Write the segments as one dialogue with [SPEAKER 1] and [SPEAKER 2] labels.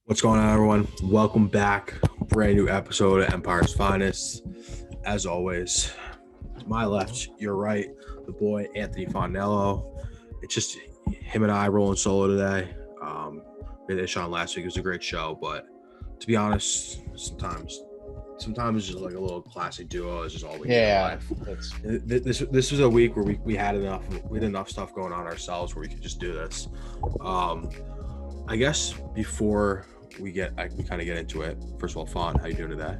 [SPEAKER 1] What's going on, everyone? Welcome back. Brand new episode of Empire's Finest. As always, to my left, your right, the boy Anthony Fonello. It's just him and I rolling solo today. We did this on last week. It was a great show, but to be honest, sometimes it's just like a little classic duo is just all we need in life. This was a week where we had enough stuff going on ourselves where we could just do this. I guess before we kind of get into it. First of all, Fawn, how you doing today?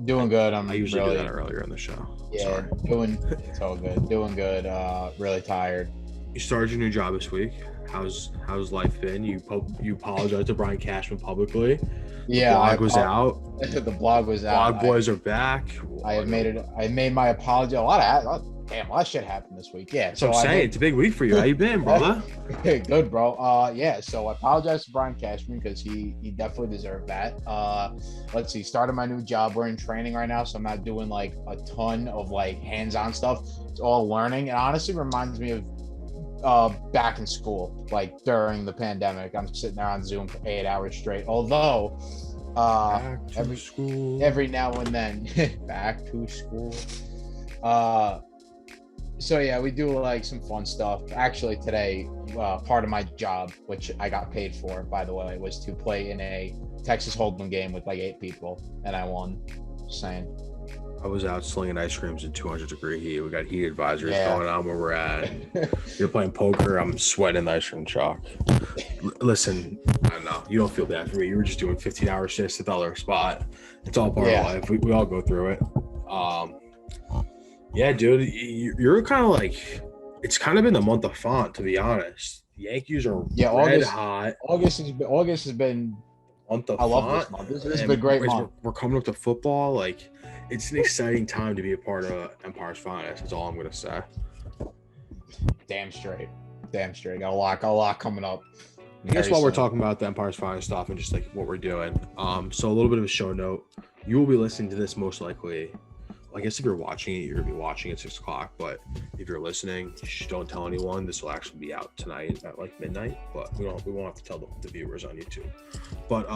[SPEAKER 2] Doing good.
[SPEAKER 1] I usually do that earlier in the show.
[SPEAKER 2] Yeah,
[SPEAKER 1] sorry.
[SPEAKER 2] It's all good. Doing good. Really tired.
[SPEAKER 1] You started your new job this week. How's life been? You apologized to Brian Cashman publicly.
[SPEAKER 2] Yeah,
[SPEAKER 1] the blog was out.
[SPEAKER 2] The blog was out.
[SPEAKER 1] Blog boys are back.
[SPEAKER 2] I made my apology. A lot of shit happened this week. Yeah,
[SPEAKER 1] so I'm saying it's a big week for you. How you been, brother?
[SPEAKER 2] Good, bro. Yeah. So I apologize to Brian Cashman because he definitely deserved that. Let's see. Started my new job. We're in training right now, so I'm not doing like a ton of like hands-on stuff. It's all learning. It honestly reminds me of back in school, like during the pandemic. I'm sitting there on Zoom for 8 hours straight. Although every now and then back to school. So yeah, we do like some fun stuff. Actually today, part of my job, which I got paid for, by the way, was to play in a Texas Hold'em game with like 8 people, and I won. Just saying.
[SPEAKER 1] I was out slinging ice creams in 200-degree heat. We got heat advisories going on where we're at. You're playing poker. I'm sweating the ice cream chalk. Listen, I don't know. You don't feel bad for me. You were just doing 15-hour shifts at the other spot. It's all part of life. We all go through it. Yeah, dude, you're kind of like, it's kind of been the month of Font, to be honest. The Yankees are red hot.
[SPEAKER 2] August has been
[SPEAKER 1] month of
[SPEAKER 2] I love this month. This has been a great month.
[SPEAKER 1] We're coming up to football. Like, it's an exciting time to be a part of Empire's Finest. That's all I'm going to say.
[SPEAKER 2] Damn straight. Got a lot coming up.
[SPEAKER 1] I guess while we're talking about the Empire's Finest stuff and just like what we're doing, so a little bit of a show note. You will be listening to this most likely. I guess if you're watching it, you're going to be watching at 6 o'clock. But if you're listening, don't tell anyone. This will actually be out tonight at like midnight. But we won't have to tell the viewers on YouTube. But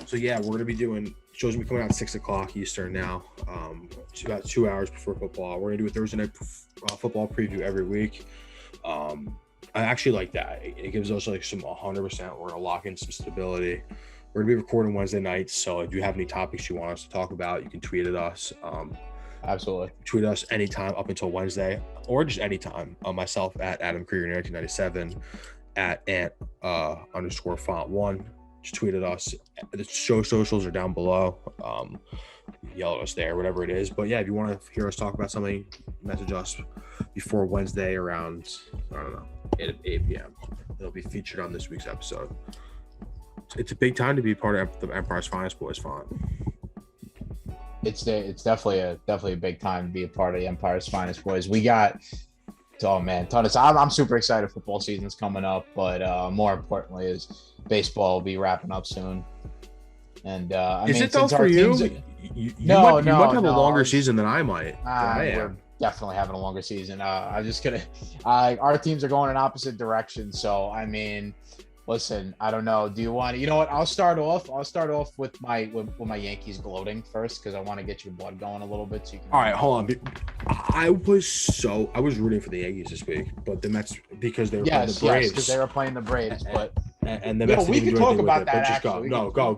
[SPEAKER 1] so yeah, we're going to be doing shows. Will be coming out at 6 o'clock Eastern now. It's about 2 hours before football. We're going to do a Thursday night football preview every week. I actually like that. It gives us like some 100%. We're going to lock in some stability. We're going to be recording Wednesday nights. So if you have any topics you want us to talk about, you can tweet at us.
[SPEAKER 2] Absolutely.
[SPEAKER 1] Tweet us anytime up until Wednesday, or just anytime. Myself at Adam Krieger 1997, at Ant _ Font 1. Just tweet at us. The show socials are down below. Yell at us there, whatever it is. But yeah, if you want to hear us talk about something, message us before Wednesday around, I don't know, 8 p.m. It'll be featured on this week's episode. It's a big time to be part of the Empire's Finest Boys Font.
[SPEAKER 2] It's definitely a big time to be a part of the Empire's Finest Boys. We got, I'm super excited. Football season's coming up, but more importantly is baseball will be wrapping up soon. And
[SPEAKER 1] it though for you? You might have a longer season than I might.
[SPEAKER 2] We're definitely having a longer season. I'm just gonna. Our teams are going in opposite directions, so I mean. Listen, I don't know. Do you want to? You know what? I'll start off with my Yankees gloating first because I want to get your blood going a little bit. So you can.
[SPEAKER 1] All right, hold on. I was rooting for the Yankees this week, but the Mets because they were playing the Braves. Yes,
[SPEAKER 2] because they were playing the Braves. But
[SPEAKER 1] the Mets
[SPEAKER 2] we can talk about that.
[SPEAKER 1] Just go. No, go.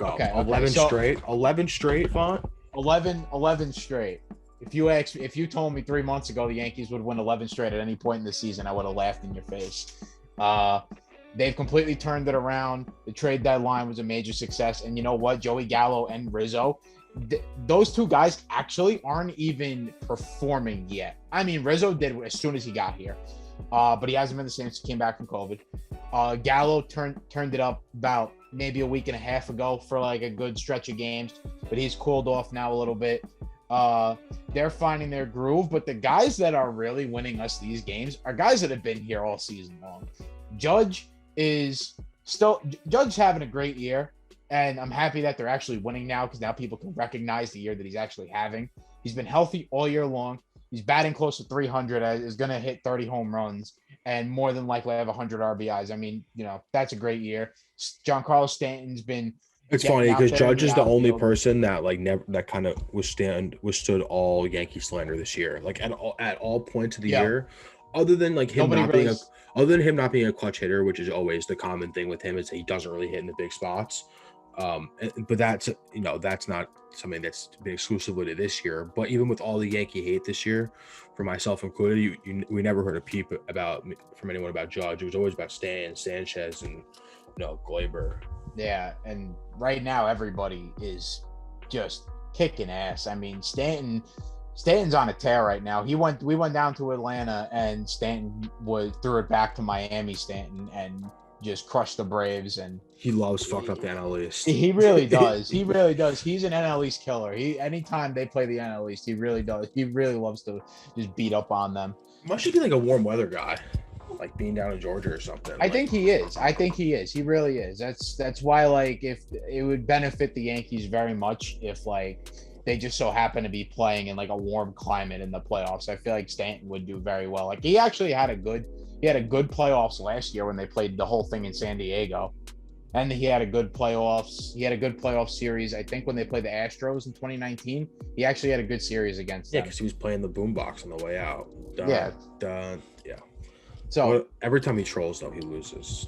[SPEAKER 2] Okay.
[SPEAKER 1] 11 straight, Font.
[SPEAKER 2] 11 straight. If you told me 3 months ago the Yankees would win 11 straight at any point in the season, I would have laughed in your face. They've completely turned it around. The trade deadline was a major success. And you know what? Joey Gallo and Rizzo, those two guys actually aren't even performing yet. I mean, Rizzo did as soon as he got here. But he hasn't been the same since he came back from COVID. Gallo turned it up about maybe a week and a half ago for like a good stretch of games. But he's cooled off now a little bit. They're finding their groove. But the guys that are really winning us these games are guys that have been here all season long. Judge having a great year, and I'm happy that they're actually winning now because now people can recognize the year that he's actually having. He's been healthy all year long. He's batting close to 300. Is going to hit 30 home runs and more than likely have 100 RBIs. I mean, that's a great year. Giancarlo Stanton's been
[SPEAKER 1] It's
[SPEAKER 2] getting
[SPEAKER 1] funny
[SPEAKER 2] out
[SPEAKER 1] because
[SPEAKER 2] there in
[SPEAKER 1] Judge
[SPEAKER 2] the
[SPEAKER 1] is the only
[SPEAKER 2] outfield.
[SPEAKER 1] person that like never that kind of withstood all Yankee slander this year. Like at all points of the
[SPEAKER 2] Yeah,
[SPEAKER 1] year, other than like him
[SPEAKER 2] nobody
[SPEAKER 1] not
[SPEAKER 2] really.
[SPEAKER 1] being a other than him not being a clutch hitter, which is always the common thing with him, is that he doesn't really hit in the big spots. But that's not something that's been exclusively to this year. But even with all the Yankee hate this year, for myself included, we never heard a peep from anyone about Judge. It was always about Stan, Sanchez, and Glaber.
[SPEAKER 2] Yeah, and right now everybody is just kicking ass. I mean, Stanton's on a tear right now. We went down to Atlanta and Stanton threw it back to Miami, Stanton, and just crushed the Braves. And
[SPEAKER 1] He loves fucking up the NL East.
[SPEAKER 2] he really does. He really does. He's an NL East killer. Anytime they play the NL East, he really does. He really loves to just beat up on them.
[SPEAKER 1] Must be like a warm weather guy, like being down in Georgia or something.
[SPEAKER 2] I think he is. He really is. That's why, like, if it would benefit the Yankees very much if like they just so happen to be playing in like a warm climate in the playoffs. I feel like Stanton would do very well. Like he actually had a good playoffs last year when they played the whole thing in San Diego. And he had a good playoffs. He had a good playoff series. I think when they played the Astros in 2019, he actually had a good series against them.
[SPEAKER 1] Yeah, because he was playing the boombox on the way out.
[SPEAKER 2] Yeah.
[SPEAKER 1] Yeah.
[SPEAKER 2] So
[SPEAKER 1] every time he trolls, though, he loses.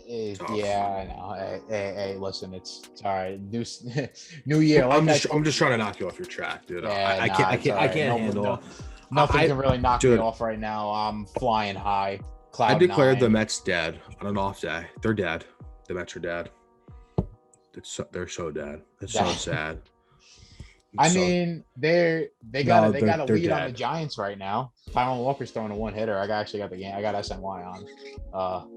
[SPEAKER 2] Yeah, I know. Hey, listen, it's all right. New year.
[SPEAKER 1] I'm just trying to knock you off your track, dude.
[SPEAKER 2] Yeah,
[SPEAKER 1] I can't handle.
[SPEAKER 2] Nothing can really knock me off right now. I'm flying high.
[SPEAKER 1] I declared
[SPEAKER 2] 9.
[SPEAKER 1] the Mets dead on an off day. They're dead. The Mets are dead. They're so dead. It's so sad.
[SPEAKER 2] Mean, they got a lead
[SPEAKER 1] dead
[SPEAKER 2] on the Giants right now. Taijuan Walker's throwing a one-hitter. I actually got the game. I got SNY on.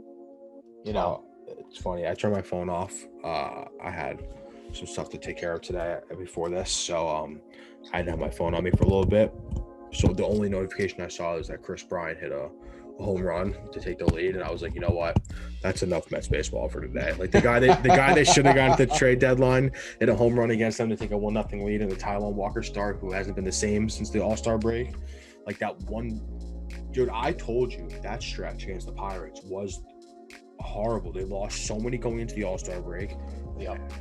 [SPEAKER 1] It's funny. I turned my phone off. I had some stuff to take care of today before this, so I didn't have my phone on me for a little bit. So the only notification I saw is that Chris Bryant hit a home run to take the lead, and I was like, you know what? That's enough Mets baseball for today. Like the guy they should have gotten at the trade deadline hit a home run against them to take a 1-0 lead, and the Taijuan Walker start, who hasn't been the same since the All-Star break. Like that one, dude. I told you that stretch against the Pirates was horrible. They lost so many going into the All-Star break.
[SPEAKER 2] Yep.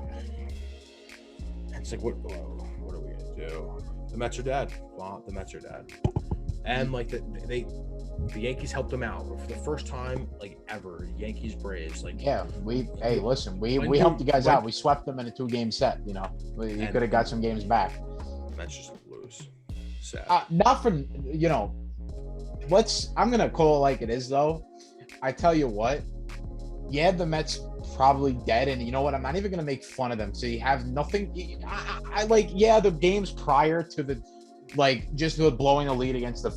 [SPEAKER 1] It's like, what are we gonna do? The Mets are dead. Well, the Mets are dead. And like the Yankees helped them out for the first time like ever. Yankees Braves, like,
[SPEAKER 2] yeah. We helped you guys out. We swept them in a 2-game set. You could have got some games back.
[SPEAKER 1] Mets just lose. Sad.
[SPEAKER 2] Not for I'm gonna call it like it is though. I tell you what. Yeah, the Mets probably dead, and you know what? I'm not even gonna make fun of them. So you have nothing. I like, yeah, the games prior to the, like, just the blowing the lead against the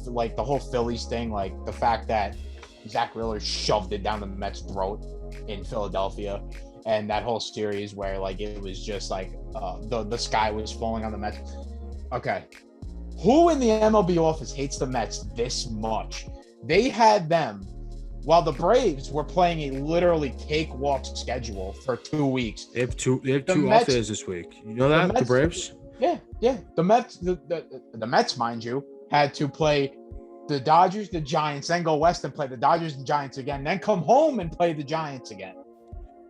[SPEAKER 2] whole Phillies thing, like the fact that Zach Wheeler shoved it down the Mets' throat in Philadelphia, and that whole series where like it was just like the sky was falling on the Mets. Okay, who in the MLB office hates the Mets this much? They had them. While the Braves were playing a literally cakewalk schedule for 2 weeks.
[SPEAKER 1] They have two off days this week. You know that the Braves?
[SPEAKER 2] Yeah. The Mets, the Mets, mind you, had to play the Dodgers, the Giants, then go west and play the Dodgers and Giants again, then come home and play the Giants again.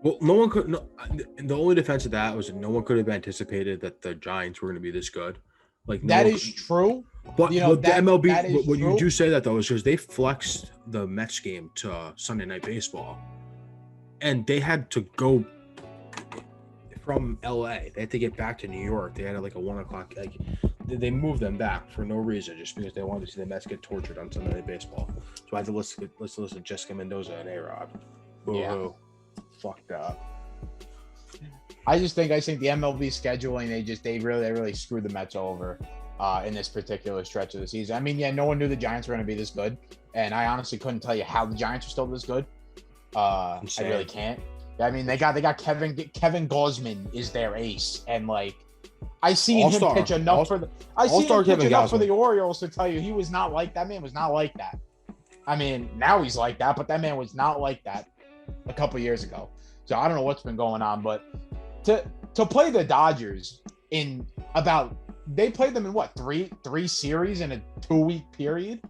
[SPEAKER 1] Well, no one could. No, the only defense of that was that no one could have anticipated that the Giants were going to be this good. Like
[SPEAKER 2] that is true.
[SPEAKER 1] But the MLB, what you do say that though is because they flexed the Mets game to Sunday Night Baseball, and they had to go from LA. They had to get back to New York. They had like a 1 o'clock. Like they moved them back for no reason, just because they wanted to see the Mets get tortured on Sunday Night Baseball. So I had to listen to Jessica Mendoza and A-Rod. Boo-hoo. Fucked up.
[SPEAKER 2] I think the MLB scheduling, they really screwed the Mets over in this particular stretch of the season. I mean, yeah, no one knew the Giants were going to be this good, and I honestly couldn't tell you how the Giants are still this good. I really can't. I mean, they got Kevin Gausman is their ace, and like I seen him pitch enough for the Orioles to tell you he was not like that. Man was not like that. I mean, now he's like that, but that man was not like that a couple years ago. So I don't know what's been going on, but to play the Dodgers they played them in what, three series in a 2-week period.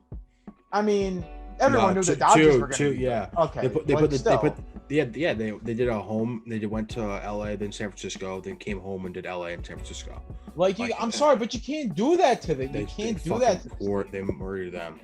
[SPEAKER 2] I mean, everyone knew the Dodgers were going to be
[SPEAKER 1] yeah.
[SPEAKER 2] okay.
[SPEAKER 1] They did a home. They went to LA, then San Francisco, then came home and did LA and San Francisco.
[SPEAKER 2] I'm sorry, but you can't do that to them. You can't do that.
[SPEAKER 1] They murdered them.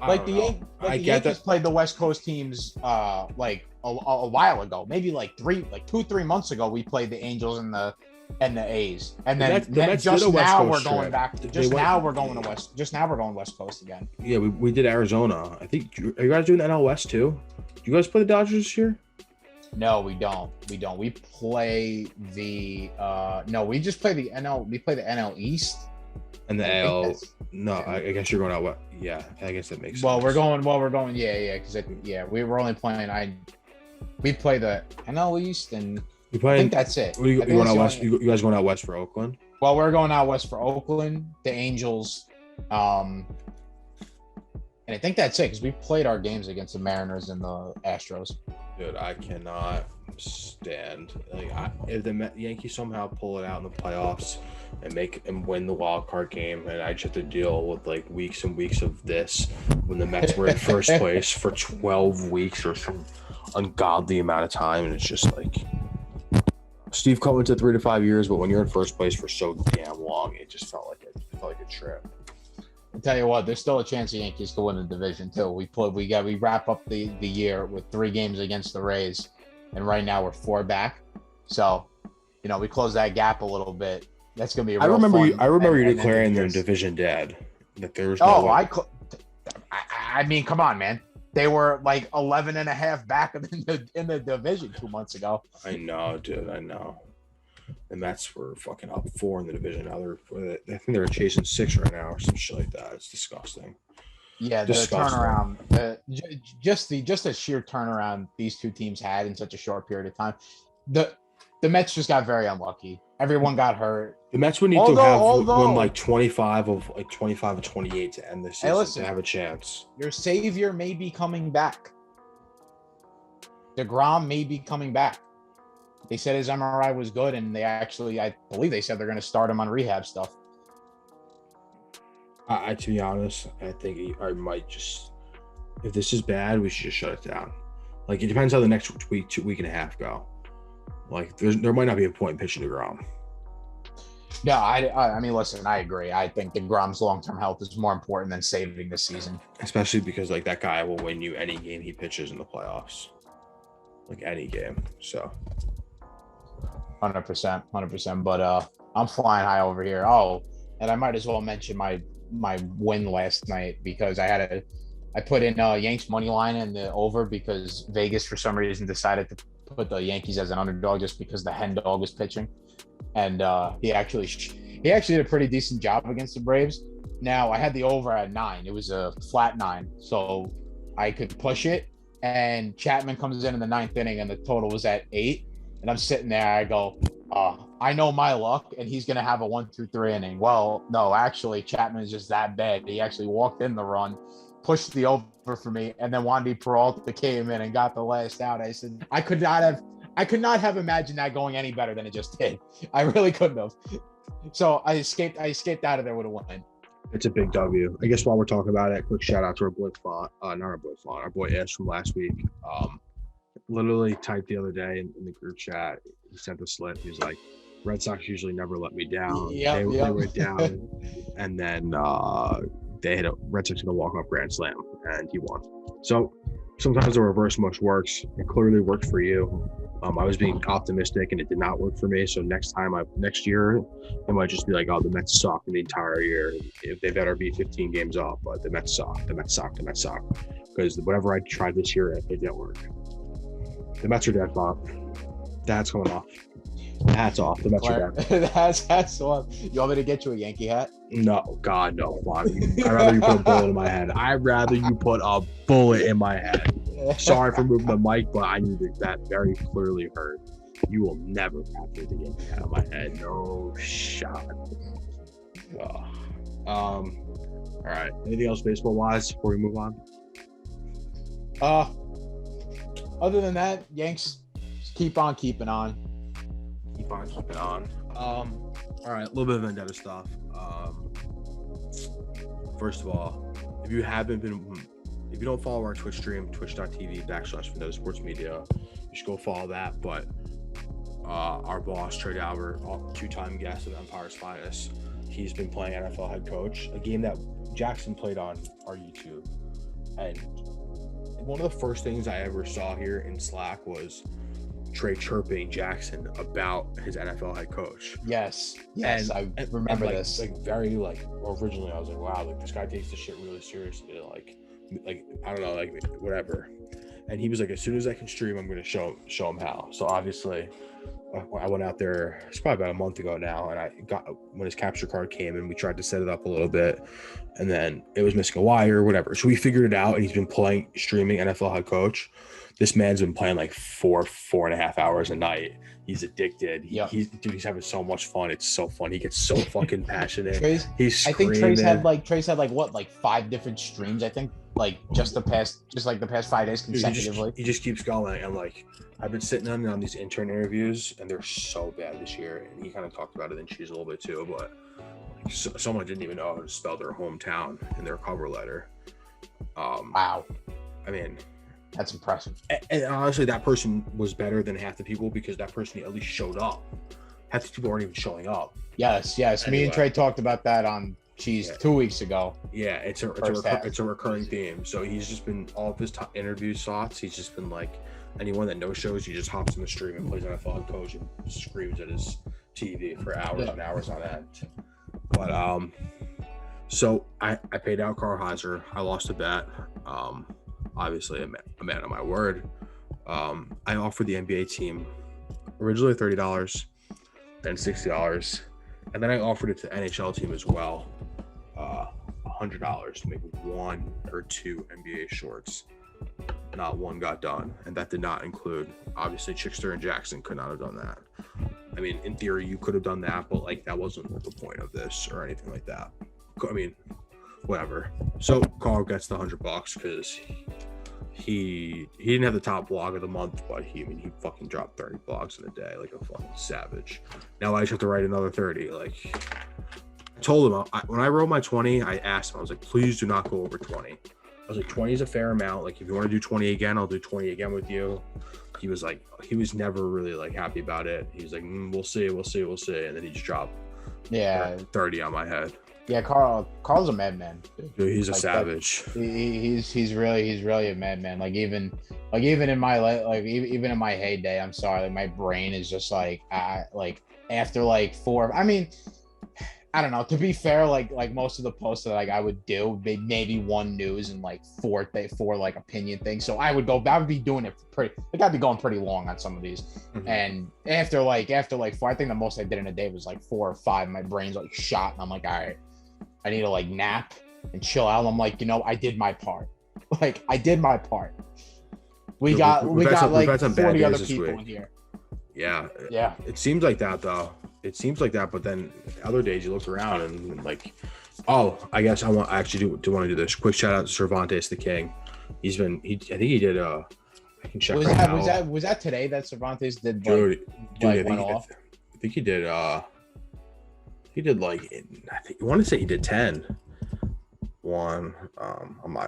[SPEAKER 2] The Yankees played the West Coast teams like a while ago, maybe like 2-3 months ago. We played the Angels and the A's, and then just now we're going back. Just now we're going West Coast again.
[SPEAKER 1] Yeah, we did Arizona. I think are you guys doing the NL West too? Do you guys play the Dodgers this year?
[SPEAKER 2] No, we don't. We play the we just play the NL. We play the NL East.
[SPEAKER 1] And the AL, no, I guess you're going out. What? Yeah, I guess that makes sense.
[SPEAKER 2] Well, we're going. Yeah, because we were only playing. We play the NL East, and I think that's it.
[SPEAKER 1] You going out west? You guys going out west for Oakland?
[SPEAKER 2] Well, we're going out west for Oakland, the Angels, and I think that's it because we played our games against the Mariners and the Astros.
[SPEAKER 1] Dude, I cannot stand if the Yankees somehow pull it out in the playoffs and win the wild card game, and I just have to deal with like weeks and weeks of this when the Mets were in first place for 12 weeks or some ungodly amount of time, and it's just like Steve Cohen said 3 to 5 years, but when you're in first place for so damn long, it just felt like a trip.
[SPEAKER 2] I'll tell you what, there's still a chance the Yankees could win the division too. We wrap up the year with 3 games against the Rays, and right now we're 4 back. So, we close that gap a little bit. That's gonna be. I remember
[SPEAKER 1] you declaring their division dead. That there was no.
[SPEAKER 2] I mean, come on, man. They were like 11.5 back in the division 2 months ago.
[SPEAKER 1] I know, dude. I know. The Mets were fucking up 4 in the division. Now I think they're chasing 6 right now or some shit like that. It's disgusting.
[SPEAKER 2] Yeah, the turnaround, just the sheer turnaround these two teams had in such a short period of time. The Mets just got very unlucky. Everyone got hurt.
[SPEAKER 1] The Mets would need to have won like 25 of 28 to end this season to have a chance.
[SPEAKER 2] Your savior may be coming back. DeGrom may be coming back. They said his MRI was good, and I believe they said they're going to start him on rehab stuff.
[SPEAKER 1] To be honest, I think I might just, if this is bad, we should just shut it down. Like, it depends how the next week and a half go. Like, there might not be a point in pitching DeGrom.
[SPEAKER 2] No, I mean, listen, I agree. I think DeGrom's long-term health is more important than saving this season. Especially
[SPEAKER 1] because, like, that guy will win you any game he pitches in the playoffs. Like, any game. So
[SPEAKER 2] 100%. But I'm flying high over here. Oh, and I might as well mention my win last night because I put in Yanks money line in the over because Vegas for some reason decided to put the Yankees as an underdog just because the hen dog was pitching, and he actually did a pretty decent job against the Braves. Now I had the over at 9. It was a flat 9, so I could push it. And Chapman comes in the 9th inning, and the total was at 8. And I'm sitting there. I go, I know my luck, and he's gonna have a 1-2-3 inning. Well, no, actually, Chapman is just that bad. He actually walked in the run, pushed the over for me, and then Wandy Peralta came in and got the last out. I said, I could not have imagined that going any better than it just did. I really couldn't have. So I escaped out of there with a win.
[SPEAKER 1] It's a big W. I guess while we're talking about it, quick shout out to our boy our boy Ash from last week. Literally typed the other day in the group chat. He sent a slip. He was like, Red Sox usually never let me down. They went down, and then they hit a Red Sox hit a walk-off grand slam, and he won. So sometimes the reverse much works. It clearly worked for you. I was being optimistic, and it did not work for me. So next year, it might just be like, oh, the Mets suck the entire year. If they better be 15 games off, but the Mets suck. Because whatever I tried this year, it didn't work. The Mets are dead, Bob. That's coming off. Hats off. The Mets are dead.
[SPEAKER 2] Hats off. You want me to get you a Yankee hat?
[SPEAKER 1] No, God, no. I'd rather you put a bullet in my head. I'd rather you put a bullet in my head. Sorry for moving the mic, but I needed that very clearly heard. You will never capture the Yankee hat on my head. No shot. All right. Anything else baseball-wise before we move on?
[SPEAKER 2] Other than that, Yanks just keep on keeping on.
[SPEAKER 1] All right, a little bit of vendetta stuff. first of all, if you don't follow our Twitch stream, twitch.tv/Fanota Sports Media, you should go follow that. But our boss, Trey Albert, two-time guest of Empire's Finest, he's been playing NFL head coach, a game that Jackson played on our YouTube. And one of the first things I ever saw here in Slack was Trey chirping Jackson about his NFL head coach.
[SPEAKER 2] Yes, I remember this.
[SPEAKER 1] Originally I was like, wow, like this guy takes this shit really seriously. Like I don't know, like whatever. And he was like, as soon as I can stream, I'm going to show him how. So obviously, I went out there. It's probably about a month ago now, and I got when his capture card came, and we tried to set it up a little bit, and then it was missing a wire or whatever. So we figured it out, and he's been streaming NFL head coach. This man's been playing like 4.5 hours a night. He's addicted. He's having so much fun. It's so fun. He gets so fucking passionate. He's screaming.
[SPEAKER 2] I think Trey's had like 5 different streams. I think like just the past 5 days consecutively.
[SPEAKER 1] He just keeps going. And like I've been sitting on these intern interviews, and they're so bad this year. And he kind of talked about it in Cheese a little bit too. But like, someone didn't even know how to spell their hometown in their cover letter.
[SPEAKER 2] Wow.
[SPEAKER 1] I mean,
[SPEAKER 2] that's impressive.
[SPEAKER 1] And honestly, that person was better than half the people because that person at least showed up. Half the people aren't even showing up.
[SPEAKER 2] Yes. Anyway. Me and Trey talked about that on Cheese 2 weeks ago.
[SPEAKER 1] Yeah, it's a recurring theme. So he's just been all of his interview slots. He's just been like anyone that no shows. He just hops in the stream and plays NFL head coach and screams at his TV for hours and hours on end. But so I paid out Carl Heiser. I lost a bet. Obviously a man of my word. I offered the NBA team originally $30, then $60, and then I offered it to the NHL team as well, $100 to make 1 or 2 NBA shorts. Not one got done, and that did not include, obviously, Chickster and Jackson could not have done that. I mean, in theory, you could have done that, but like that wasn't the point of this or anything like that. I mean, whatever. So Carl gets the $100 because he didn't have the top blog of the month, but he fucking dropped 30 blogs in a day like a fucking savage. Now I just have to write another 30. Like I told him when I wrote my 20, I asked him, I was like, please do not go over 20. I was like, 20 is a fair amount. Like if you want to do 20 again, I'll do 20 again with you. He was like, he was never really like happy about it. He was like, we'll see. And then he just dropped 30 on my head.
[SPEAKER 2] Yeah, Carl's a madman.
[SPEAKER 1] Dude, he's a savage.
[SPEAKER 2] He's really a madman. Like even in my heyday, I'm sorry, like my brain is just like after like 4. I mean, I don't know. To be fair, like most of the posts that like I would do, maybe 1 news and like 4 like opinion things. So I would be doing it I'd be going pretty long on some of these. Mm-hmm. And after 4, I think the most I did in a day was like 4 or 5. My brain's like shot, and I'm like, all right, I need to like nap and chill out. I'm like, I did my part. Like I did my part. We got like 40 other people in here.
[SPEAKER 1] Yeah. It seems like that though. But then other days you look around and like, oh, I guess I actually do want to do this. Quick shout out to Cervantes the King. I think he did. I can check.
[SPEAKER 2] Was that today that Cervantes did?
[SPEAKER 1] Dude, I think he did. He did like I want to say he did 10.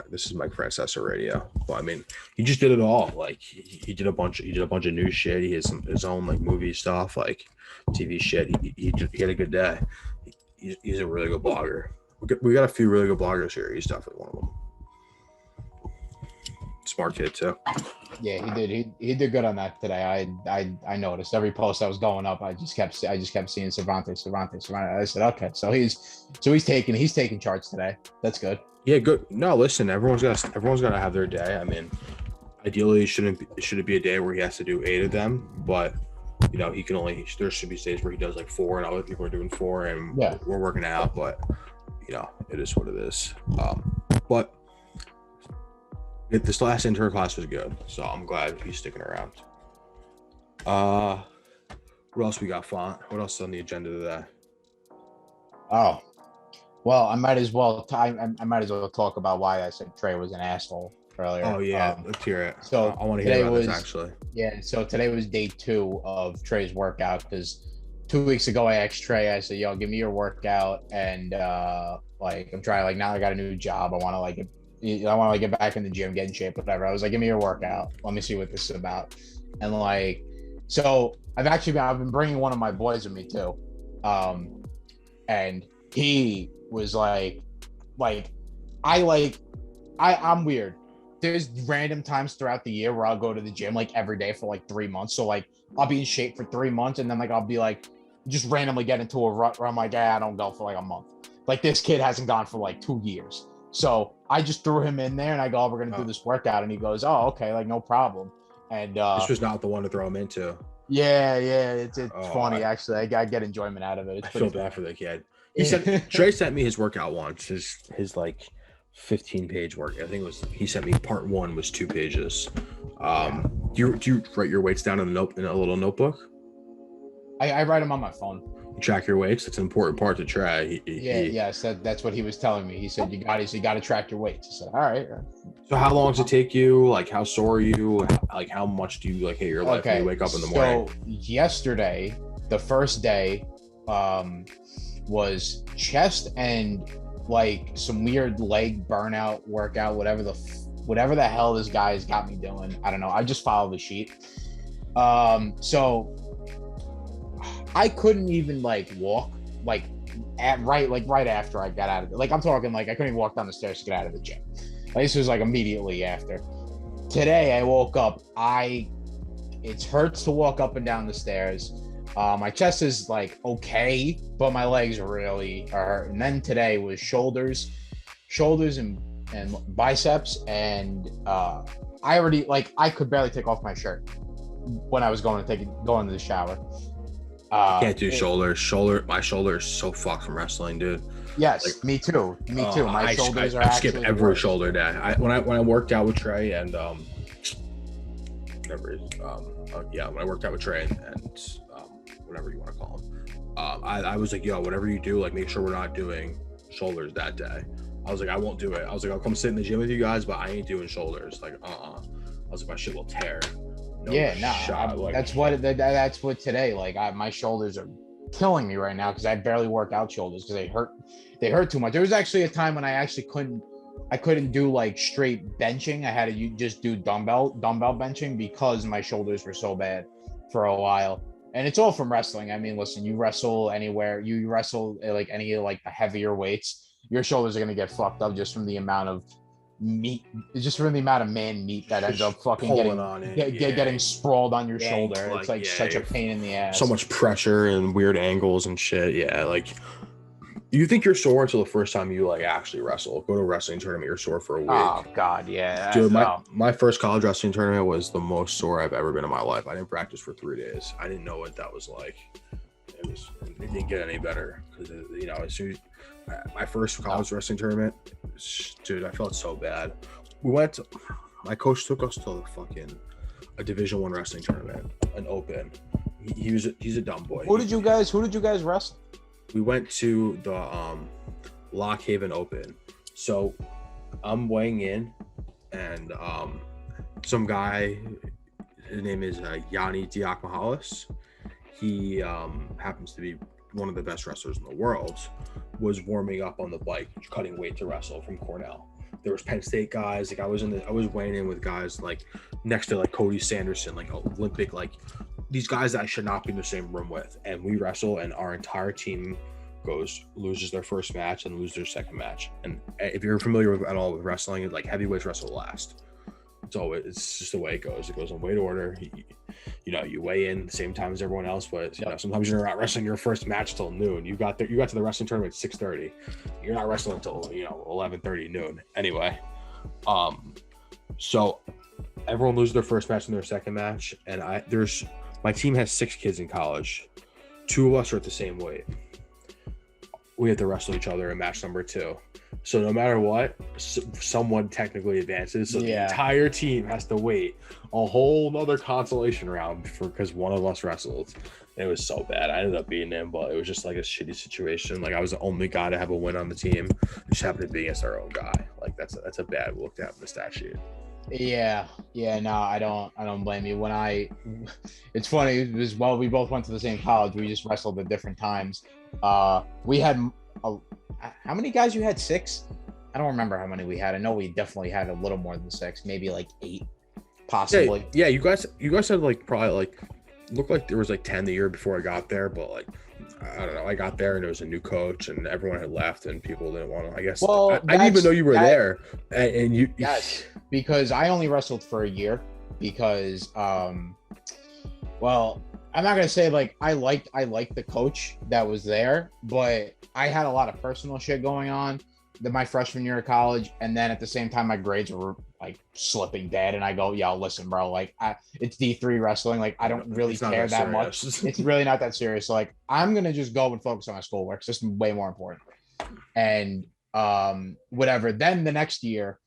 [SPEAKER 1] This is Mike Francesa Radio, but I mean, he just did it all. Like he did a bunch of new shit. He has his own like movie stuff, like TV shit. He had a good day. He's a really good blogger. We got a few really good bloggers here. He's definitely one of them. Smart kid too.
[SPEAKER 2] Yeah, he did. He did good on that today. I noticed every post that was going up. I just kept seeing Cervantes. I said, okay, so he's taking charts today. That's good.
[SPEAKER 1] Yeah, good. No, listen, everyone's got to have their day. I mean, ideally, it shouldn't be a day where he has to do 8 of them, but there should be days where he does like 4, and other people are doing 4, and we're working out. But it is what it is. But this last intern class was good, so I'm glad he's sticking around. What else we got, Font? What else is on the agenda today?
[SPEAKER 2] Oh, well, I might as well talk about why I said Trey was an asshole earlier.
[SPEAKER 1] Oh yeah, let's hear it.
[SPEAKER 2] So
[SPEAKER 1] I want to hear about this actually.
[SPEAKER 2] Yeah, so today was day 2 of Trey's workout because 2 weeks ago, I asked Trey, I said, yo, give me your workout. And like, I'm trying, like, now I got a new job. I want to get back in the gym, get in shape, whatever. I was like, give me your workout. Let me see what this is about. And like, so I've been bringing one of my boys with me too. And he was I'm weird. There's random times throughout the year where I'll go to the gym like every day for like 3 months. So like I'll be in shape for 3 months and then like I'll be like just randomly get into a rut where I'm like, I don't go for like a month. Like this kid hasn't gone for like 2 years. So I just threw him in there and I go, we're gonna do this workout. And he goes, oh, okay, like no problem. And
[SPEAKER 1] this was not the one to throw him into.
[SPEAKER 2] Yeah, it's funny actually. I get enjoyment out of it.
[SPEAKER 1] I feel bad for the kid. Trey sent me his workout once. His like 15-page work. I think he sent me part 1 was 2 pages. Do you write your weights down in a little notebook?
[SPEAKER 2] I write them on my phone.
[SPEAKER 1] You track your weights. It's an important part to try.
[SPEAKER 2] Yes, that's what he was telling me. He said you got to track your weights. I said, all right.
[SPEAKER 1] So how long does it take you? Like how sore are you? Like how much do you like hate your life when you wake up in the morning?
[SPEAKER 2] So yesterday, the first day, was chest and like some weird leg burnout workout, whatever the hell this guy has got me doing. I don't know. I just follow the sheet. So I couldn't even like walk like right after I got out of it. Like I'm talking like I couldn't even walk down the stairs to get out of the gym. Like, this was like immediately after. Today I woke up. It hurts to walk up and down the stairs. My chest is like okay, but my legs really are hurt. And then today was shoulders and biceps. And I already I could barely take off my shirt when I was going to the shower.
[SPEAKER 1] I can't do shoulders. My shoulder is so fucked from wrestling, dude.
[SPEAKER 2] Yes, like, me too. My shoulders are. I skip
[SPEAKER 1] every shoulder day. When I worked out with Trey and when I worked out with Trey and whatever you want to call him, I was like, yo, whatever you do, like make sure we're not doing shoulders that day. I was like, I won't do it. I was like, I'll come sit in the gym with you guys, but I ain't doing shoulders. Like, I was like, my shit will tear.
[SPEAKER 2] That's what today. Like, my shoulders are killing me right now because I barely work out shoulders because they hurt too much. There was actually a time when I actually couldn't do like straight benching. I had to just do dumbbell benching because my shoulders were so bad for a while. And it's all from wrestling. I mean, listen, you wrestle anywhere, you wrestle like any like heavier weights, your shoulders are gonna get fucked up just from the amount of meat, just from the amount of man meat that ends up fucking getting sprawled on your shoulder. It's like such a pain in the ass.
[SPEAKER 1] So much pressure and weird angles and shit. Yeah, like you think you're sore until the first time you like actually wrestle. Go to a wrestling tournament, you're sore for a week.
[SPEAKER 2] Oh god, yeah.
[SPEAKER 1] Dude, my first college wrestling tournament was the most sore I've ever been in my life. I didn't practice for 3 days. I didn't know what that was like. It didn't get any better because as soon as my first college wrestling tournament, dude, I felt so bad. My coach took us to a Division I wrestling tournament, an open. He's a dumb boy.
[SPEAKER 2] Who did you guys wrestle?
[SPEAKER 1] We went to the Lock Haven Open. So I'm weighing in, and some guy, his name is Yanni Diakmahalis. He happens to be one of the best wrestlers in the world, was warming up on the bike, cutting weight to wrestle from Cornell. There was Penn State guys. Like I was weighing in with guys like next to like Cody Sanderson, like Olympic, like these guys that I should not be in the same room with. And we wrestle, and our entire team loses their first match and loses their second match. And if you're familiar with at all with wrestling, like heavyweights wrestle last. It's just the way it goes. It goes in weight order. You weigh in the same time as everyone else, but sometimes you're not wrestling your first match till noon. You got to the wrestling tournament at 6:30. You're not wrestling until 11:30 noon. Anyway, so everyone loses their first match and their second match, and my team has 6 kids in college. 2 of us are at the same weight. We have to wrestle each other in match number 2. So no matter what, someone technically advances. So the entire team has to wait a whole nother consolation round because one of us wrestled. It was so bad. I ended up beating him, but it was just like a shitty situation. Like I was the only guy to have a win on the team. It just happened to be against our own guy. Like that's a bad look to have in the stat sheet.
[SPEAKER 2] Yeah, yeah, no, I don't blame you. It's funny because well, we both went to the same college. We just wrestled at different times. We had a, how many guys you had? Six? I don't remember how many we had. I know we definitely had a little more than six, maybe like eight,
[SPEAKER 1] Yeah,
[SPEAKER 2] possibly.
[SPEAKER 1] yeah. You guys had like probably like looked like there was like 10 the year before I got there, but like I don't know. I got there and there was a new coach and everyone had left and people didn't want to. I guess
[SPEAKER 2] Well,
[SPEAKER 1] I didn't even
[SPEAKER 2] that's
[SPEAKER 1] know you were
[SPEAKER 2] that.
[SPEAKER 1] there, and you.
[SPEAKER 2] Yes, because I only wrestled for a year because well, I'm not gonna say like I liked the coach that was there, but I had a lot of personal shit going on my freshman year of college, and then at the same time my grades were like slipping dead, and I go, yo, listen, bro, like it's D3 wrestling, like I don't really
[SPEAKER 1] It's not
[SPEAKER 2] care
[SPEAKER 1] that
[SPEAKER 2] that much.
[SPEAKER 1] serious.
[SPEAKER 2] It's really not that serious. So like I'm gonna just go and focus on my schoolwork. It's just way more important. And whatever. Then the next year,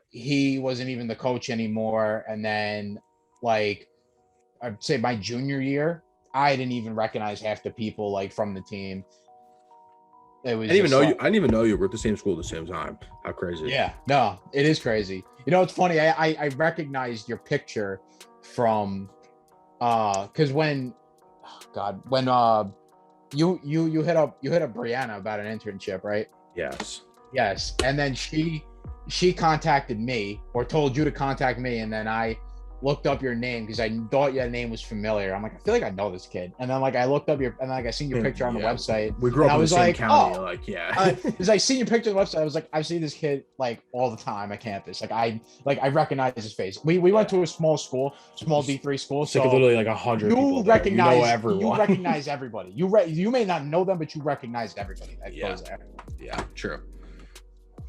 [SPEAKER 2] he wasn't even the coach anymore, and then like I'd say my junior year, I didn't even recognize half the people like from the team. It
[SPEAKER 1] I
[SPEAKER 2] was
[SPEAKER 1] didn't even
[SPEAKER 2] just
[SPEAKER 1] know
[SPEAKER 2] like,
[SPEAKER 1] you. I didn't even know you were at the same school at the same time. How crazy!
[SPEAKER 2] yeah, no, it is crazy. You know, it's funny. I recognized your picture from because when oh God when you hit up Brianna about an internship, right?
[SPEAKER 1] Yes.
[SPEAKER 2] Yes, and then she contacted me or told you to contact me, and then I looked up your name because I thought your name was familiar. I'm like, I feel like I know this kid, and then like I looked up your and like I seen your picture on the
[SPEAKER 1] Yeah.
[SPEAKER 2] website,
[SPEAKER 1] We grew
[SPEAKER 2] and
[SPEAKER 1] up
[SPEAKER 2] I
[SPEAKER 1] in the
[SPEAKER 2] was
[SPEAKER 1] same
[SPEAKER 2] like,
[SPEAKER 1] county.
[SPEAKER 2] oh,
[SPEAKER 1] Like, yeah.
[SPEAKER 2] because I seen your picture on the website, I was like, I see this kid like all the time at campus. Like I recognize his face. We went
[SPEAKER 1] Yeah.
[SPEAKER 2] to a small school, small D3 school,
[SPEAKER 1] It's like
[SPEAKER 2] so
[SPEAKER 1] literally like 100 people
[SPEAKER 2] you
[SPEAKER 1] there. You know
[SPEAKER 2] you
[SPEAKER 1] everyone.
[SPEAKER 2] recognize everybody. You may not know them, but you recognize everybody that
[SPEAKER 1] Yeah.
[SPEAKER 2] goes there.
[SPEAKER 1] Yeah. True.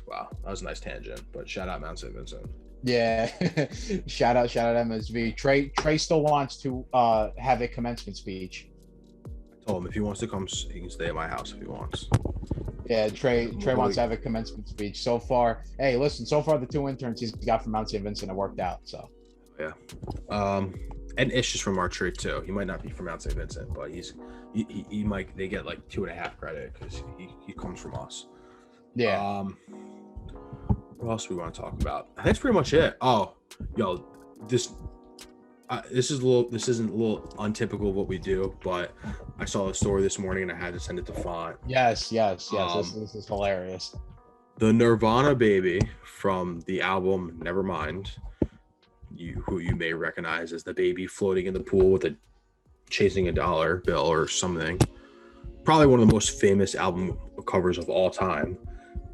[SPEAKER 1] Wow, that was a nice tangent. But shout out Mount St. Vincent.
[SPEAKER 2] Yeah. Shout out MSV. Trey still wants to have a commencement speech.
[SPEAKER 1] I told him if he wants to come, he can stay at my house if he wants.
[SPEAKER 2] Yeah, Trey wants to have a commencement speech. So far, hey, listen, so far the two interns he's got from Mount St. Vincent have worked out. So
[SPEAKER 1] Yeah. And Ish is from our trade too. He might not be from Mount St. Vincent, but he might. They get like 2.5 credit because he comes from us.
[SPEAKER 2] yeah.
[SPEAKER 1] What else do we want to talk about? I think that's pretty much it. Oh, yo, this this isn't a little untypical of what we do, but I saw a story this morning and I had to send it to Font.
[SPEAKER 2] Yes. This is hilarious.
[SPEAKER 1] The Nirvana baby from the album Nevermind, who you may recognize as the baby floating in the pool with a chasing a dollar bill or something. Probably one of the most famous album covers of all time,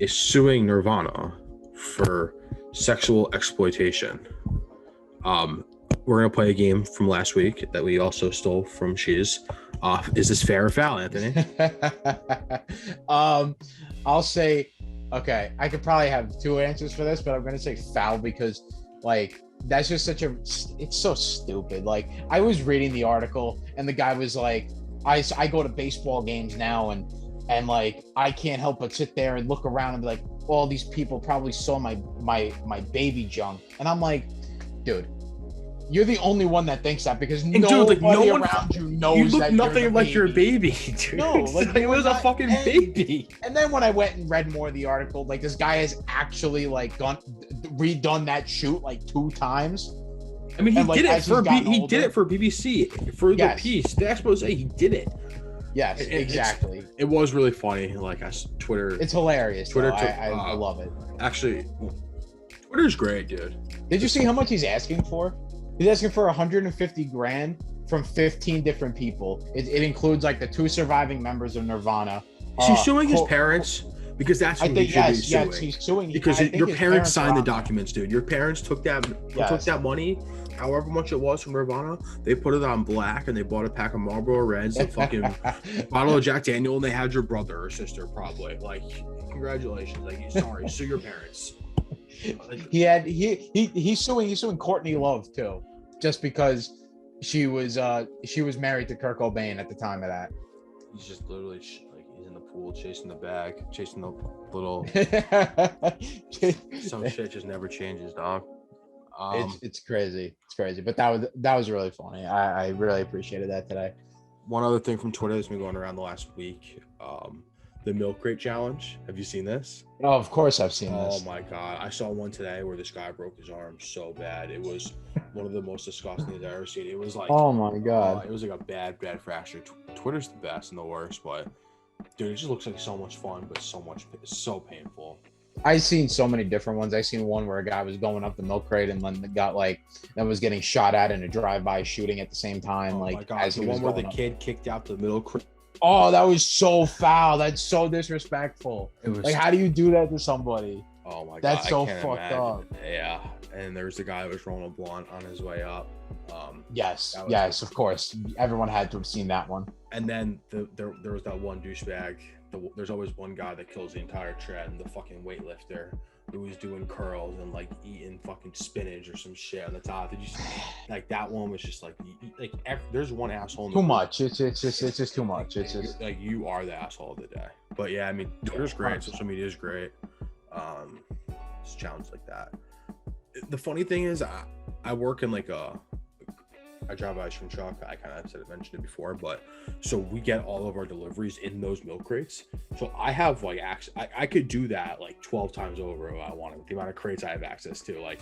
[SPEAKER 1] is suing Nirvana for sexual exploitation. We're gonna play a game from last week that we also stole from Shiz. Is this fair or foul, Anthony?
[SPEAKER 2] I'll say, okay, I could probably have two answers for this, but I'm gonna say foul because like that's just it's so stupid. Like I was reading the article and the guy was like, I go to baseball games now and like I can't help but sit there and look around and be like, all these people probably saw my baby junk, and I'm like, dude, you're the only one that thinks that because nobody around you knows
[SPEAKER 1] you look
[SPEAKER 2] that
[SPEAKER 1] nothing
[SPEAKER 2] you're the
[SPEAKER 1] like your
[SPEAKER 2] baby.
[SPEAKER 1] baby, dude.
[SPEAKER 2] No, like
[SPEAKER 1] it was a fucking baby.
[SPEAKER 2] And then when I went and read more of the article, like this guy has actually like redone that shoot like 2 times.
[SPEAKER 1] I mean, he
[SPEAKER 2] And, like,
[SPEAKER 1] did it
[SPEAKER 2] as he's
[SPEAKER 1] for
[SPEAKER 2] gotten
[SPEAKER 1] he
[SPEAKER 2] older-
[SPEAKER 1] did it for BBC for the
[SPEAKER 2] Yes.
[SPEAKER 1] piece, the expose. He did it.
[SPEAKER 2] Yes,
[SPEAKER 1] It's-
[SPEAKER 2] exactly.
[SPEAKER 1] It was really funny. Like Twitter.
[SPEAKER 2] It's hilarious.
[SPEAKER 1] Twitter
[SPEAKER 2] Though.
[SPEAKER 1] took-
[SPEAKER 2] I love it.
[SPEAKER 1] Actually, Twitter's great, dude.
[SPEAKER 2] Did you see how much he's asking for? He's asking for 150 grand from 15 different people. It includes like the 2 surviving members of Nirvana.
[SPEAKER 1] Is he suing his parents? Because that's
[SPEAKER 2] I
[SPEAKER 1] who
[SPEAKER 2] think
[SPEAKER 1] he should be
[SPEAKER 2] yes,
[SPEAKER 1] suing.
[SPEAKER 2] he's suing.
[SPEAKER 1] Because
[SPEAKER 2] I think
[SPEAKER 1] your
[SPEAKER 2] his
[SPEAKER 1] parents signed the
[SPEAKER 2] are on there.
[SPEAKER 1] documents, dude. Your parents took that
[SPEAKER 2] Yes.
[SPEAKER 1] money, however much it was from Nirvana. They put it on black, and they bought a pack of Marlboro Reds, a fucking bottle of Jack Daniel, and they had your brother or sister probably. Like, congratulations. Like, sorry, sue your parents.
[SPEAKER 2] He's suing Courtney Love too, just because she was married to Kurt Cobain at the time of that.
[SPEAKER 1] He's just literally like he's in the pool chasing the bag, chasing the little. Some shit just never changes, dog.
[SPEAKER 2] It's crazy. It's crazy. But that was really funny. I really appreciated that today.
[SPEAKER 1] One other thing from Twitter that's been going around the last week. the milk crate challenge. Have you seen this?
[SPEAKER 2] Oh, of course I've seen
[SPEAKER 1] Oh
[SPEAKER 2] this.
[SPEAKER 1] my god, I saw one today where this guy broke his arm so bad. It was one of the most disgusting things I've ever seen. It was like,
[SPEAKER 2] Oh my god.
[SPEAKER 1] it was like a bad fracture. Twitter's the best and the worst, but dude, it just looks like so much fun, but so painful.
[SPEAKER 2] I've seen so many different ones. I seen one where a guy was going up the milk crate and then was getting shot at in a drive-by shooting at the same time.
[SPEAKER 1] Oh
[SPEAKER 2] like
[SPEAKER 1] my god,
[SPEAKER 2] as
[SPEAKER 1] the
[SPEAKER 2] he was
[SPEAKER 1] one where the
[SPEAKER 2] going up.
[SPEAKER 1] kid kicked out the middle crate.
[SPEAKER 2] Oh, that was so foul. That's so disrespectful.
[SPEAKER 1] It was
[SPEAKER 2] Like, how do you do that to somebody?
[SPEAKER 1] oh my god,
[SPEAKER 2] That's
[SPEAKER 1] I
[SPEAKER 2] so
[SPEAKER 1] can't
[SPEAKER 2] fucked
[SPEAKER 1] imagine.
[SPEAKER 2] up.
[SPEAKER 1] Yeah, and there was the guy that was rolling a blunt on his way up.
[SPEAKER 2] Yes,
[SPEAKER 1] That was-
[SPEAKER 2] yes, of course. Everyone had to have seen that one.
[SPEAKER 1] And then there was that one douchebag. There's always one guy that kills the entire trend, the fucking weightlifter who was doing curls and like eating fucking spinach or some shit on the top. Did you see? Like that one was just like there's one asshole. In the
[SPEAKER 2] Too
[SPEAKER 1] group.
[SPEAKER 2] much. It's just too much. It's just
[SPEAKER 1] Like you are the asshole of the day. But yeah, I mean, Twitter's great. Social media is great. It's a challenge like that. The funny thing is, I work in like I drive ice cream truck. I kind of mentioned it before, but so we get all of our deliveries in those milk crates. So I have like I could do that like 12 times over if I wanted. The amount of crates I have access to, like,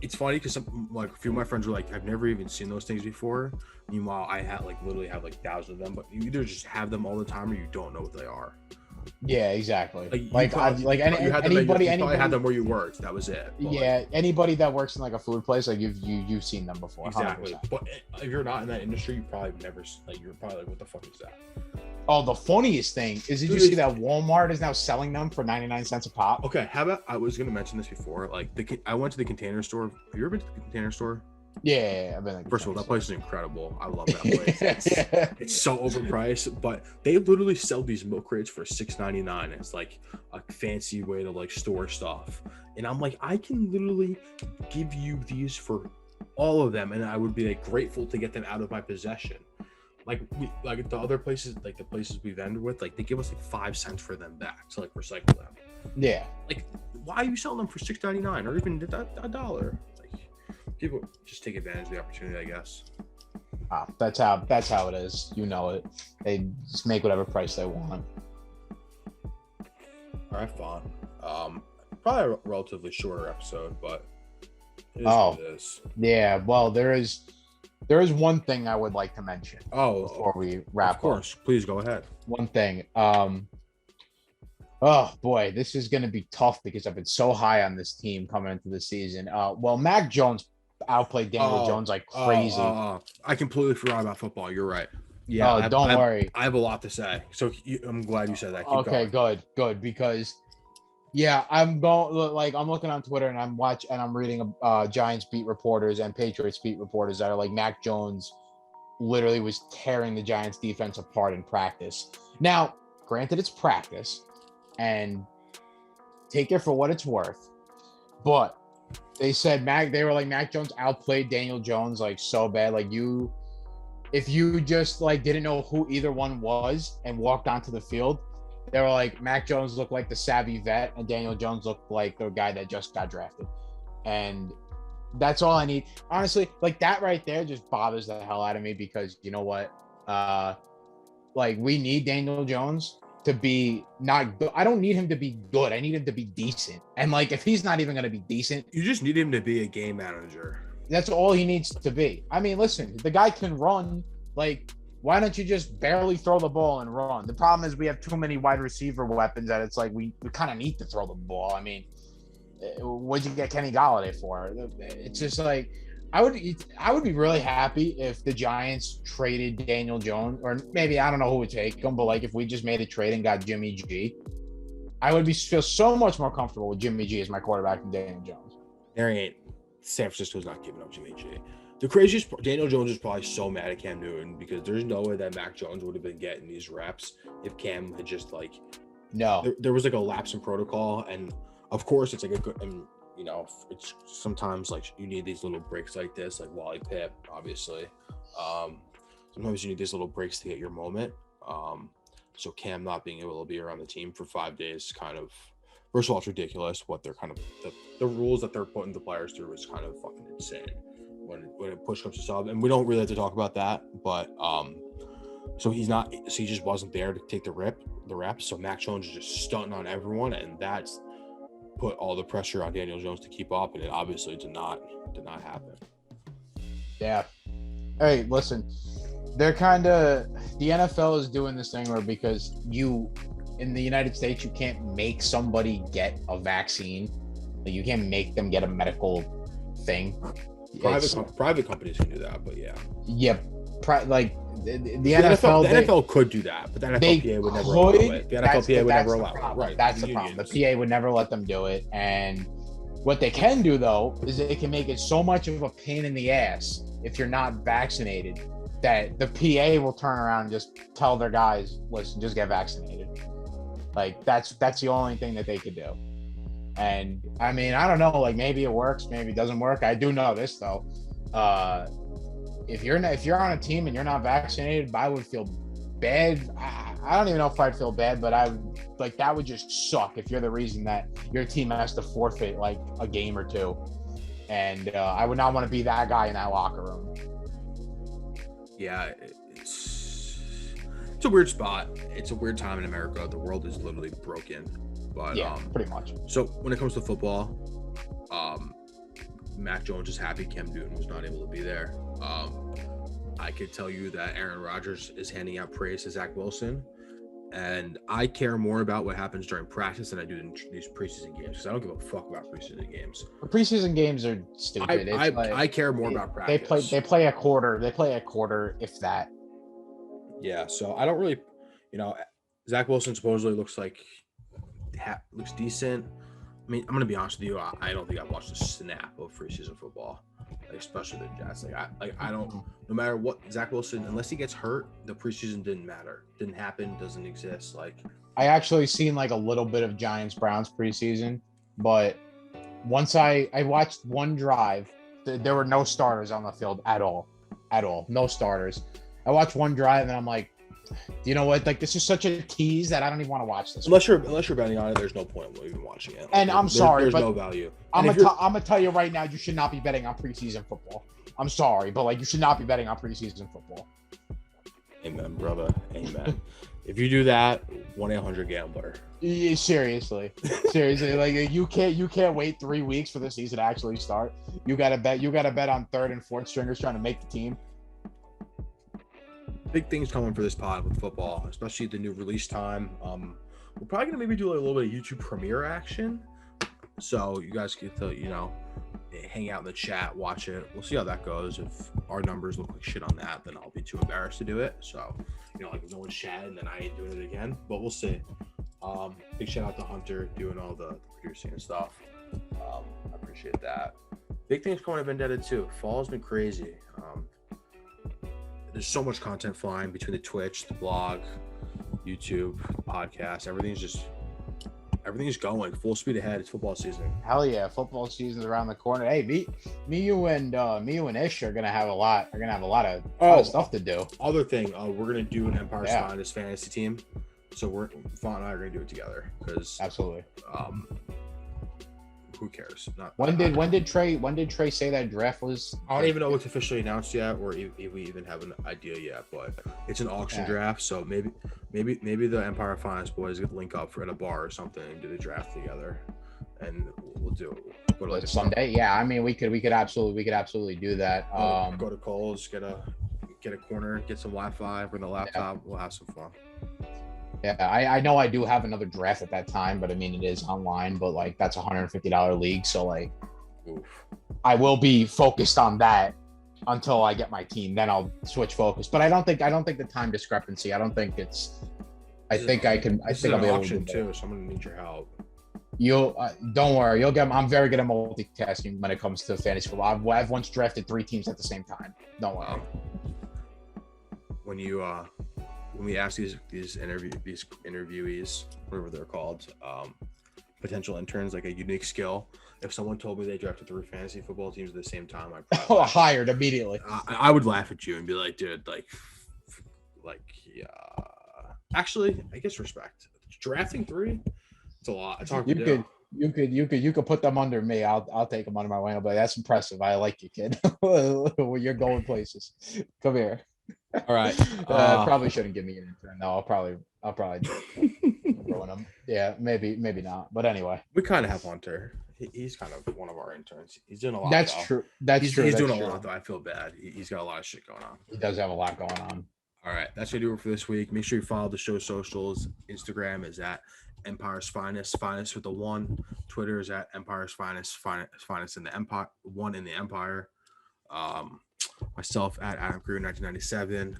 [SPEAKER 1] it's funny because like a few of my friends were like, I've never even seen those things before. Meanwhile, I literally have like thousands of them, but you either just have them all the time or you don't know what they are.
[SPEAKER 2] yeah, exactly.
[SPEAKER 1] You
[SPEAKER 2] Anybody
[SPEAKER 1] probably had them where you worked. That was it. But
[SPEAKER 2] yeah, anybody that works in like a food place, like you've seen them before.
[SPEAKER 1] exactly.
[SPEAKER 2] 100%.
[SPEAKER 1] But if you're not in that industry, you probably never like. You're probably like, what the fuck is that?
[SPEAKER 2] Oh, the funniest thing is, did you see that Walmart is now selling them for 99 cents a pop?
[SPEAKER 1] Okay, how about I was gonna mention this before. Like I went to the Container Store. Have you ever been to the Container Store?
[SPEAKER 2] Yeah, I've been like,
[SPEAKER 1] First of all, that place is incredible. I love that place. It's so overpriced, but they literally sell these milk crates for $6.99. It's like a fancy way to like store stuff. And I'm like, I can literally give you these for all of them, and I would be like grateful to get them out of my possession. Like the other places, like the places we vendor with, like they give us like 5 cents for them back to like recycle them.
[SPEAKER 2] Yeah.
[SPEAKER 1] Like, why are you selling them for $6.99 or even a dollar? People just take advantage of the opportunity, I guess.
[SPEAKER 2] That's how it is. You know it. They just make whatever price they want.
[SPEAKER 1] All right, fun. Probably a relatively shorter episode, but it is what it is.
[SPEAKER 2] Yeah. Well, there is one thing I would like to mention.
[SPEAKER 1] Oh,
[SPEAKER 2] before we wrap
[SPEAKER 1] of course.
[SPEAKER 2] up.
[SPEAKER 1] Please go ahead.
[SPEAKER 2] One thing. Oh boy, this is going to be tough because I've been so high on this team coming into the season. Well, Mac Jones outplayed Daniel Jones like crazy.
[SPEAKER 1] I completely forgot about football. You're right. Yeah.
[SPEAKER 2] Don't worry.
[SPEAKER 1] I have a lot to say. So I'm glad you said that. Keep
[SPEAKER 2] Okay,
[SPEAKER 1] going.
[SPEAKER 2] good. Because yeah, I'm looking on Twitter and I'm reading Giants beat reporters and Patriots beat reporters that are like, Mac Jones literally was tearing the Giants defense apart in practice. Now, granted, it's practice, and take it for what it's worth, but they said Mac Jones outplayed Daniel Jones like so bad. Like, if you just like didn't know who either one was and walked onto the field, they were like, Mac Jones looked like the savvy vet and Daniel Jones looked like the guy that just got drafted. And that's all I need. Honestly, like that right there just bothers the hell out of me because you know what? Like we need Daniel Jones to be not good. I don't need him to be good. I need him to be decent. And like, if he's not even going to be decent,
[SPEAKER 1] You just need him to be a game manager.
[SPEAKER 2] that's all he needs to be. I mean, listen, the guy can run. Like, why don't you just barely throw the ball and run? The problem is we have too many wide receiver weapons that it's like we kind of need to throw the ball. I mean, what'd you get Kenny Golladay for? It's just like I would be really happy if the Giants traded Daniel Jones, or maybe I don't know who would take him, but like if we just made a trade and got Jimmy G, I would feel so much more comfortable with Jimmy G as my quarterback than Daniel Jones.
[SPEAKER 1] There ain't. San Francisco's not giving up Jimmy G. The craziest part, Daniel Jones is probably so mad at Cam Newton because there's no way that Mac Jones would have been getting these reps if Cam had just like there was like a lapse in protocol, and of course it's like a good, and you know, it's sometimes like you need these little breaks like this, like Wally Pipp, obviously. Sometimes you need these little breaks to get your moment. So Cam not being able to be around the team for 5 days kind of, first of all, it's ridiculous. What they're kind of the rules that they're putting the players through is kind of fucking insane when it push comes to shove. And we don't really have to talk about that, but So he's not. So he just wasn't there to take the reps. So Mac Jones is just stunting on everyone, and that's put all the pressure on Daniel Jones to keep up, and it obviously did not happen.
[SPEAKER 2] Yeah. Hey, listen, they're kind of the NFL is doing this thing where because in the United States you can't make somebody get a vaccine, like you can't make them get a medical thing.
[SPEAKER 1] Private companies can do that, but yeah.
[SPEAKER 2] Yeah, like the
[SPEAKER 1] NFL, the NFL could do that, but the NFLPA would never allow it. The NFLPA would never allow it. Right.
[SPEAKER 2] That's the problem. The PA would never let them do it. And what they can do, though, is they can make it so much of a pain in the ass if you're not vaccinated that the PA will turn around and just tell their guys, listen, just get vaccinated. Like, that's the only thing that they could do. And, I mean, I don't know. Like, maybe it works. Maybe it doesn't work. I do know this, though. If you're on a team and you're not vaccinated, I would feel bad. I don't even know if I'd feel bad, but that would just suck if you're the reason that your team has to forfeit like a game or two. And I would not want to be that guy in that locker room.
[SPEAKER 1] Yeah, it's a weird spot. It's a weird time in America. The world is literally broken. But
[SPEAKER 2] yeah, pretty much.
[SPEAKER 1] So when it comes to football, Mac Jones is happy Cam Newton was not able to be there. I could tell you that Aaron Rodgers is handing out praise to Zach Wilson, and I care more about what happens during practice than I do in these preseason games because I don't give a fuck about preseason games.
[SPEAKER 2] Preseason games are stupid.
[SPEAKER 1] I care more about practice.
[SPEAKER 2] They play a quarter. They play a quarter, if that.
[SPEAKER 1] Yeah, so I don't really, Zach Wilson supposedly looks decent. I mean, I'm gonna be honest with you. I don't think I've watched a snap of preseason football, especially the Jets. I don't. No matter what, Zach Wilson, unless he gets hurt, the preseason didn't matter. Didn't happen. Doesn't exist.
[SPEAKER 2] I actually seen like a little bit of Giants Browns preseason, but once I watched one drive, there were no starters on the field at all, no starters. I watched one drive and I'm like, you know what? Like, this is such a tease that I don't even want to watch this.
[SPEAKER 1] Unless you're betting on it, there's no point in even watching it.
[SPEAKER 2] And I'm sorry,
[SPEAKER 1] there's
[SPEAKER 2] but
[SPEAKER 1] no value.
[SPEAKER 2] I'm gonna tell you right now, you should not be betting on preseason football. I'm sorry, but you should not be betting on preseason football.
[SPEAKER 1] Amen, brother. Amen. If you do that, 1-800-GAMBLER.
[SPEAKER 2] Yeah, seriously, you can't wait 3 weeks for the season to actually start. You gotta bet on third and fourth stringers trying to make the team.
[SPEAKER 1] Big things coming for this pod with football, especially the new release time. We're probably gonna maybe do a little bit of YouTube Premiere action, so you guys get to hang out in the chat, watch it. We'll see how that goes. If our numbers look like shit on that, then I'll be too embarrassed to do it. So if no one's chatting, then I ain't doing it again. But we'll see. Big shout out to Hunter doing all the producing and stuff. I appreciate that. Big things coming up Vendetta too. Fall's been crazy. There's so much content flying between the Twitch, the blog, YouTube, podcast. Everything's going full speed ahead. It's football season.
[SPEAKER 2] Hell yeah, football season's around the corner. Hey, you and Ish are gonna have a lot. Are gonna have a lot of stuff to do.
[SPEAKER 1] Other thing, we're gonna do an Empire's Finest fantasy team. So Fawn and I are gonna do it together because
[SPEAKER 2] absolutely.
[SPEAKER 1] Who cares?
[SPEAKER 2] When did Trey say that draft was?
[SPEAKER 1] I don't even know what's officially announced yet, or if we even have an idea yet. But it's an auction draft, so maybe the Empire Finance boys could link up in a bar or something and do the draft together, and we'll do it. Go to like
[SPEAKER 2] Sunday. Yeah, I mean we could absolutely do that.
[SPEAKER 1] Go to Kohl's, get a corner, get some Wi-Fi, bring the laptop. We'll have some fun.
[SPEAKER 2] Yeah, I know I do have another draft at that time, but I mean it is online, but that's $150 league, so oof. I will be focused on that until I get my team. Then I'll switch focus. But I don't think the time discrepancy. I don't think it's. I think I'll be able to do
[SPEAKER 1] too. So I'm gonna need your help.
[SPEAKER 2] You'll don't worry. You'll get. I'm very good at multitasking when it comes to fantasy football. I've once drafted 3 teams at the same time. Don't worry.
[SPEAKER 1] When we ask these interviewees, whatever they're called, potential interns, like a unique skill. If someone told me they drafted 3 fantasy football teams at the same time, I'd probably
[SPEAKER 2] hired immediately.
[SPEAKER 1] I would laugh at you and be like, dude, yeah. Actually, I guess respect. Drafting 3, it's a lot. It's hard to do.
[SPEAKER 2] You could put them under me. I'll take them under my wing. But that's impressive. I like you, kid. You're going places. Come here.
[SPEAKER 1] All right.
[SPEAKER 2] Probably shouldn't give me an intern. No, I'll probably ruin him. Yeah, maybe not. But anyway,
[SPEAKER 1] We kind of have Hunter. He's kind of one of our interns. He's doing a lot.
[SPEAKER 2] that's
[SPEAKER 1] though.
[SPEAKER 2] true. That's
[SPEAKER 1] He's
[SPEAKER 2] true.
[SPEAKER 1] he's
[SPEAKER 2] That's
[SPEAKER 1] doing a
[SPEAKER 2] true.
[SPEAKER 1] lot though. I feel bad. He's got a lot of shit going on.
[SPEAKER 2] He does have a lot going on.
[SPEAKER 1] All right, that's gonna do it for this week. Make sure you follow the show socials. Instagram is at Empire's Finest, Finest with the one. Twitter is at Empire's Finest, Finest in the Empire, one in the Empire. Myself at Adam Crew 1997,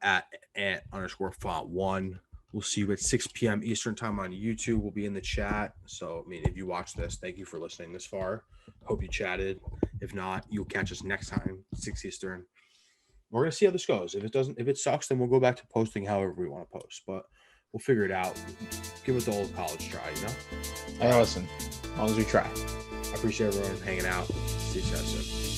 [SPEAKER 1] at ant_font1. We'll see you at 6 p.m. Eastern time on YouTube. We'll be in the chat. So, I mean, if you watch this, thank you for listening this far. Hope you chatted. If not, you'll catch us next time, 6 Eastern. We're gonna see how this goes. If it sucks, then we'll go back to posting however we want to post. But we'll figure it out. Give it the old college try, you know?
[SPEAKER 2] Hey, listen, as long as we try.
[SPEAKER 1] I appreciate everyone hanging out. See you guys soon.